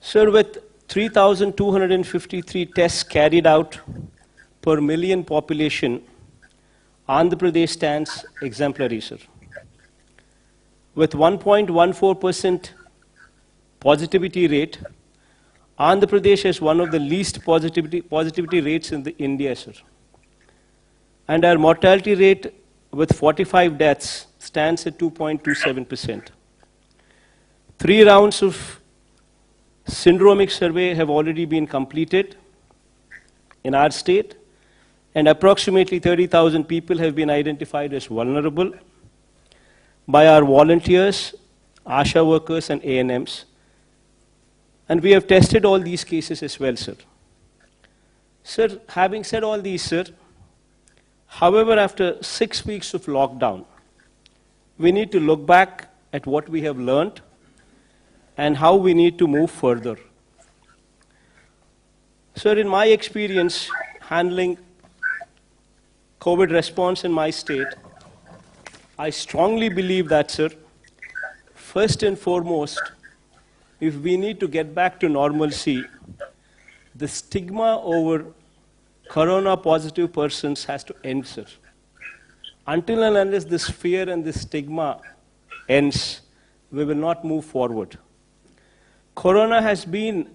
Sir, with 3,253 tests carried out per million population, Andhra Pradesh stands exemplary, sir. With 1.14% positivity rate, Andhra Pradesh has one of the least positivity rates in India, sir. And our mortality rate with 45 deaths stands at 2.27%. 3 rounds of syndromic survey have already been completed in our state, and approximately 30,000 people have been identified as vulnerable by our volunteers, ASHA workers, and ANMs. And we have tested all these cases as well, sir. Sir, having said all these, sir, however, after 6 weeks of lockdown, we need to look back at what we have learned and how we need to move further. Sir, in my experience handling COVID response in my state, I strongly believe that, sir, first and foremost, if we need to get back to normalcy, the stigma over corona positive persons has to end, sir. Until and unless this fear and this stigma ends, we will not move forward. Corona has been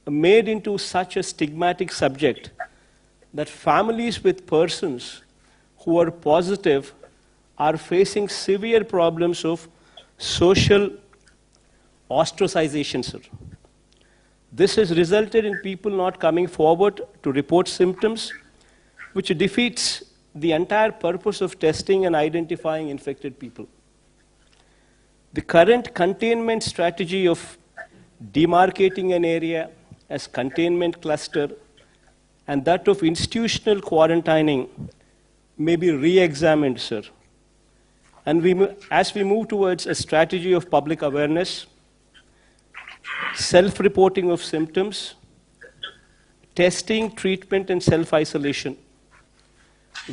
made into such a stigmatic subject that families with persons who are positive are facing severe problems of social ostracization, sir. This has resulted in people not coming forward to report symptoms, which defeats the entire purpose of testing and identifying infected people. The current containment strategy of demarcating an area as containment cluster and that of institutional quarantining may be re-examined, sir. And as we move towards a strategy of public awareness, self-reporting of symptoms, testing, treatment, and self-isolation,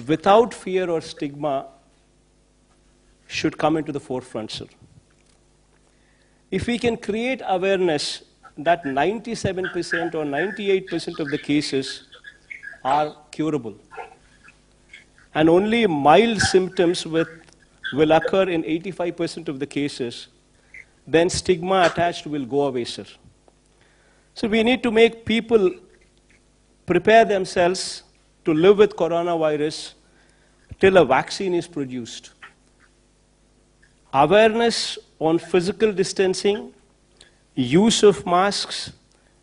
without fear or stigma, should come into the forefront, sir. If we can create awareness that 97% or 98% of the cases are curable, and only mild symptoms will occur in 85% of the cases, then stigma attached will go away, sir. So we need to make people prepare themselves to live with coronavirus till a vaccine is produced. Awareness on physical distancing, use of masks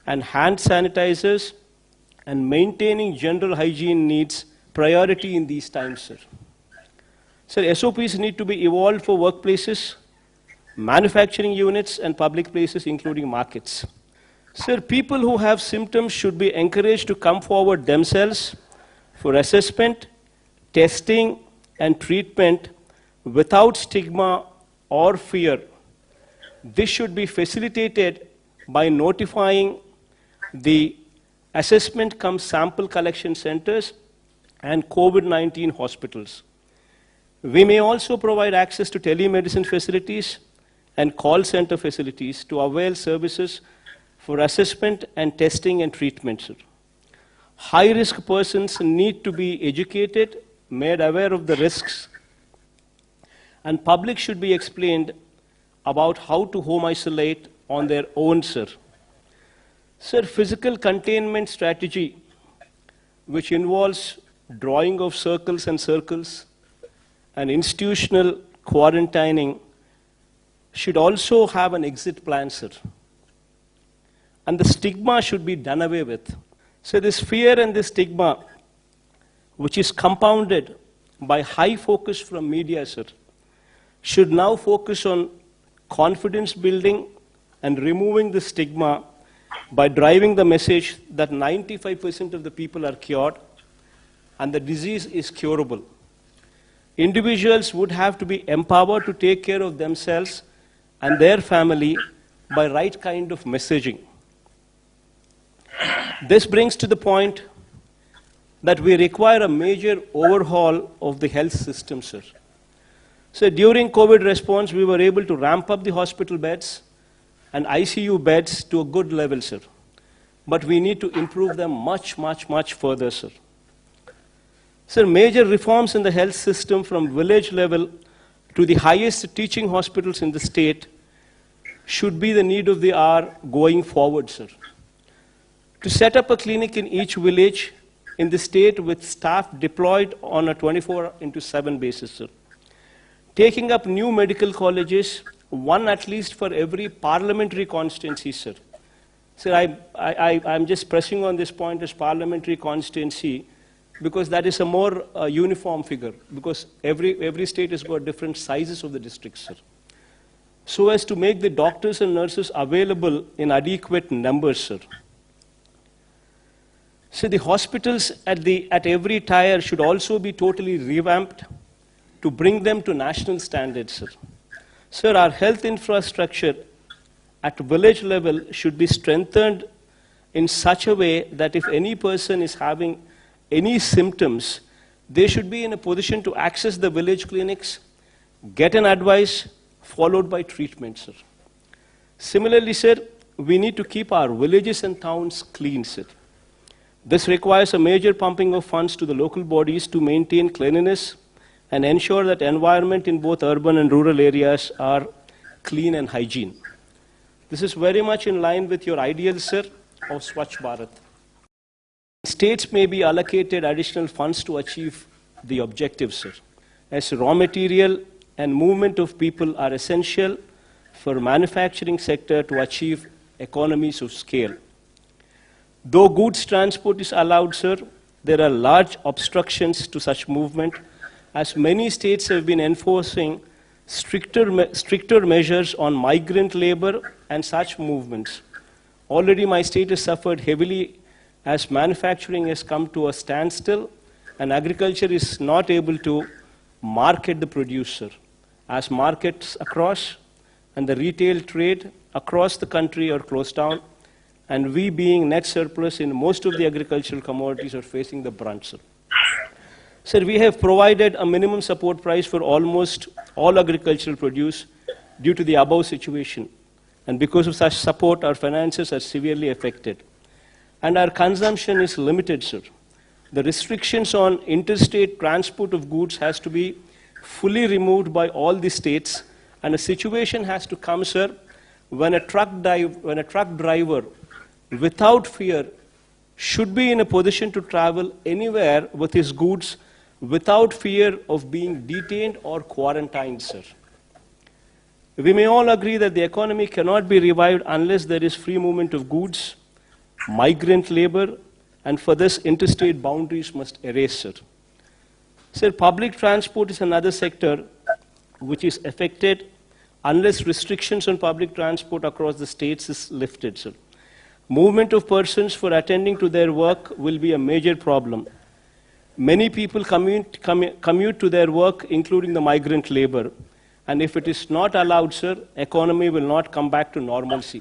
and hand sanitizers, and maintaining general hygiene needs priority in these times, sir. Sir, SOPs need to be evolved for workplaces, manufacturing units, and public places, including markets. Sir, people who have symptoms should be encouraged to come forward themselves for assessment, testing, and treatment without stigma or fear. This should be facilitated by notifying the assessment cum sample collection centers and COVID-19 hospitals. We may also provide access to telemedicine facilities and call center facilities to avail services for assessment and testing and treatment, sir. High-risk persons need to be educated, made aware of the risks, and public should be explained about how to home isolate on their own, sir. Sir, physical containment strategy, which involves drawing of circles and institutional quarantining, should also have an exit plan, sir. And the stigma should be done away with. So this fear and this stigma, which is compounded by high focus from media, sir, should now focus on confidence building and removing the stigma by driving the message that 95% of the people are cured and the disease is curable. Individuals would have to be empowered to take care of themselves and their family by right kind of messaging. This brings to the point that we require a major overhaul of the health system, sir. So during COVID response, we were able to ramp up the hospital beds, and ICU beds to a good level, sir. But we need to improve them much, much, much further, sir. Sir, major reforms in the health system from village level to the highest teaching hospitals in the state should be the need of the hour going forward, sir. To set up a clinic in each village in the state with staff deployed on a 24/7 basis, sir. Taking up new medical colleges, one at least for every parliamentary constituency, sir. Sir, I'm just pressing on this point as parliamentary constituency because that is a more uniform figure, because every state has got different sizes of the districts, sir. So as to make the doctors and nurses available in adequate numbers, sir. So the hospitals at every tier should also be totally revamped to bring them to national standards, sir. Sir, our health infrastructure at village level should be strengthened in such a way that if any person is having any symptoms, they should be in a position to access the village clinics, get an advice, followed by treatment, sir. Similarly, sir, we need to keep our villages and towns clean, sir. This requires a major pumping of funds to the local bodies to maintain cleanliness and ensure that environment in both urban and rural areas are clean and hygiene. This is very much in line with your ideal, sir, of Swachh Bharat. States may be allocated additional funds to achieve the objectives, sir, as raw material and movement of people are essential for manufacturing sector to achieve economies of scale. Though goods transport is allowed, sir, there are large obstructions to such movement, as many states have been enforcing stricter measures on migrant labor and such movements. Already my state has suffered heavily as manufacturing has come to a standstill and agriculture is not able to market the producer, as markets across and the retail trade across the country are closed down, and we being net surplus in most of the agricultural commodities are facing the brunt, sir. Sir, we have provided a minimum support price for almost all agricultural produce due to the above situation. And because of such support, our finances are severely affected. And our consumption is limited, sir. The restrictions on interstate transport of goods has to be fully removed by all the states, and a situation has to come, sir, when a truck driver, without fear, should be in a position to travel anywhere with his goods without fear of being detained or quarantined, sir. We may all agree that the economy cannot be revived unless there is free movement of goods, migrant labor, and for this interstate boundaries must erase, sir. Sir, public transport is another sector which is affected unless restrictions on public transport across the states is lifted, sir. Movement of persons for attending to their work will be a major problem. Many people commute to their work, including the migrant labor. And if it is not allowed, sir, economy will not come back to normalcy.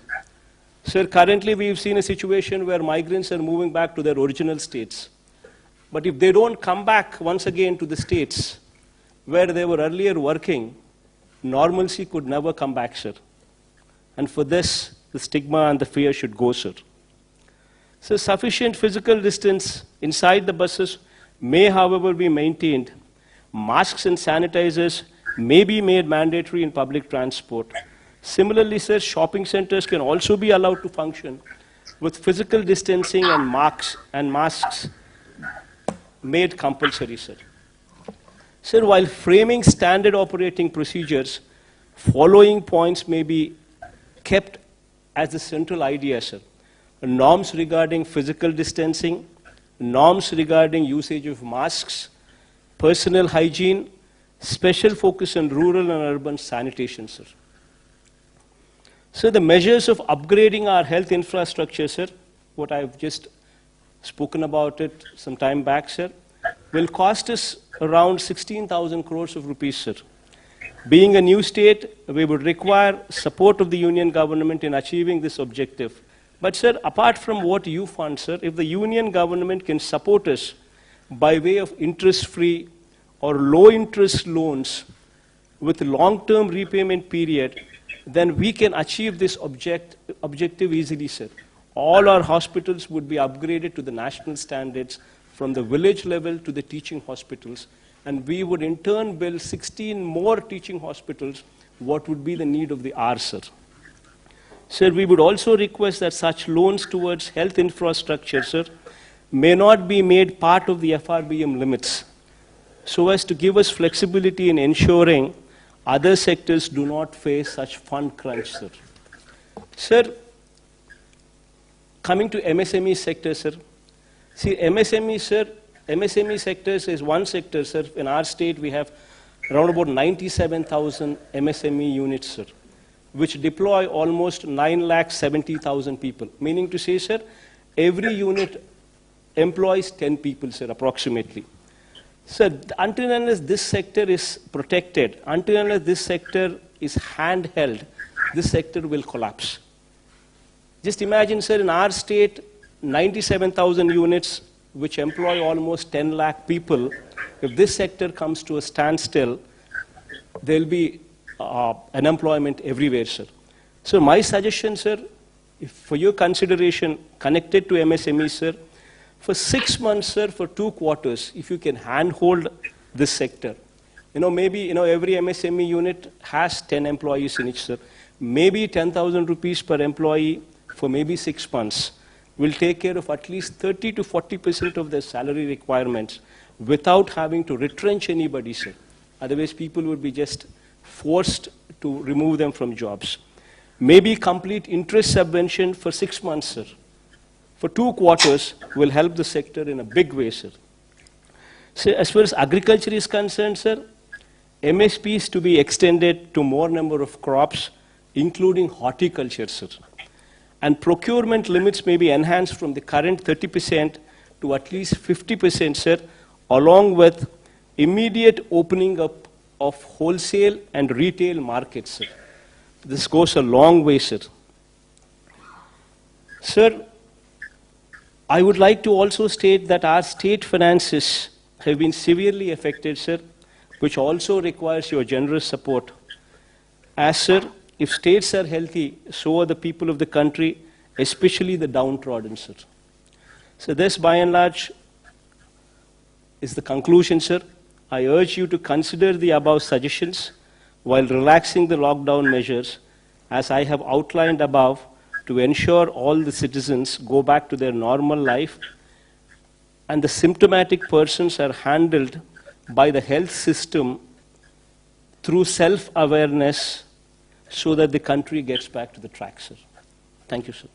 Sir, currently we've seen a situation where migrants are moving back to their original states. But if they don't come back once again to the states where they were earlier working, normalcy could never come back, sir. And for this, the stigma and the fear should go, sir. So sufficient physical distance inside the buses may, however, be maintained. Masks and sanitizers may be made mandatory in public transport. Similarly, sir, shopping centers can also be allowed to function with physical distancing and masks made compulsory, sir. Sir, while framing standard operating procedures, following points may be kept as the central idea, sir. Norms regarding physical distancing, norms regarding usage of masks, personal hygiene, special focus on rural and urban sanitation, sir. So the measures of upgrading our health infrastructure, sir, what I've just spoken about it some time back, sir, will cost us around 16,000 crores of rupees, sir. Being a new state, we would require support of the union government in achieving this objective. But, sir, apart from what you fund, sir, if the union government can support us by way of interest-free or low-interest loans with long-term repayment period, then we can achieve this objective easily, sir. All our hospitals would be upgraded to the national standards from the village level to the teaching hospitals, and we would in turn build 16 more teaching hospitals, what would be the need of the hour, sir. Sir, we would also request that such loans towards health infrastructure, sir, may not be made part of the FRBM limits, so as to give us flexibility in ensuring other sectors do not face such fund crunch, sir. Sir, coming to MSME sector, sir. See, MSME, sir, MSME sectors is one sector, sir. In our state, we have around about 97,000 MSME units, sir, which deploy almost 970,000 people. Meaning to say, sir, every unit employs 10 people, sir, approximately. Sir, until and unless this sector is protected, until and unless this sector is handheld, this sector will collapse. Just imagine, sir, in our state, 97,000 units, which employ almost 10 lakh people. If this sector comes to a standstill, there will be unemployment everywhere, sir. So my suggestion, sir, if for your consideration connected to MSME, sir, for 6 months, sir, for 2 quarters, if you can handhold this sector. Maybe, every MSME unit has 10 employees in it, sir. Maybe 10,000 rupees per employee for maybe 6 months will take care of at least 30 to 40% of their salary requirements without having to retrench anybody, sir. Otherwise, people would be just forced to remove them from jobs. Maybe complete interest subvention for 6 months, sir. For 2 quarters will help the sector in a big way, sir. So as far as agriculture is concerned, sir, MSP is to be extended to more number of crops, including horticulture, sir. And procurement limits may be enhanced from the current 30% to at least 50%, sir, along with immediate opening up of wholesale and retail markets, sir. This goes a long way, sir. Sir, I would like to also state that our state finances have been severely affected, sir, which also requires your generous support. As, sir, if states are healthy, so are the people of the country, especially the downtrodden, sir. So this, by and large, is the conclusion, sir. I urge you to consider the above suggestions while relaxing the lockdown measures, as I have outlined above, to ensure all the citizens go back to their normal life and the symptomatic persons are handled by the health system through self-awareness so that the country gets back to the track, sir. Thank you, sir.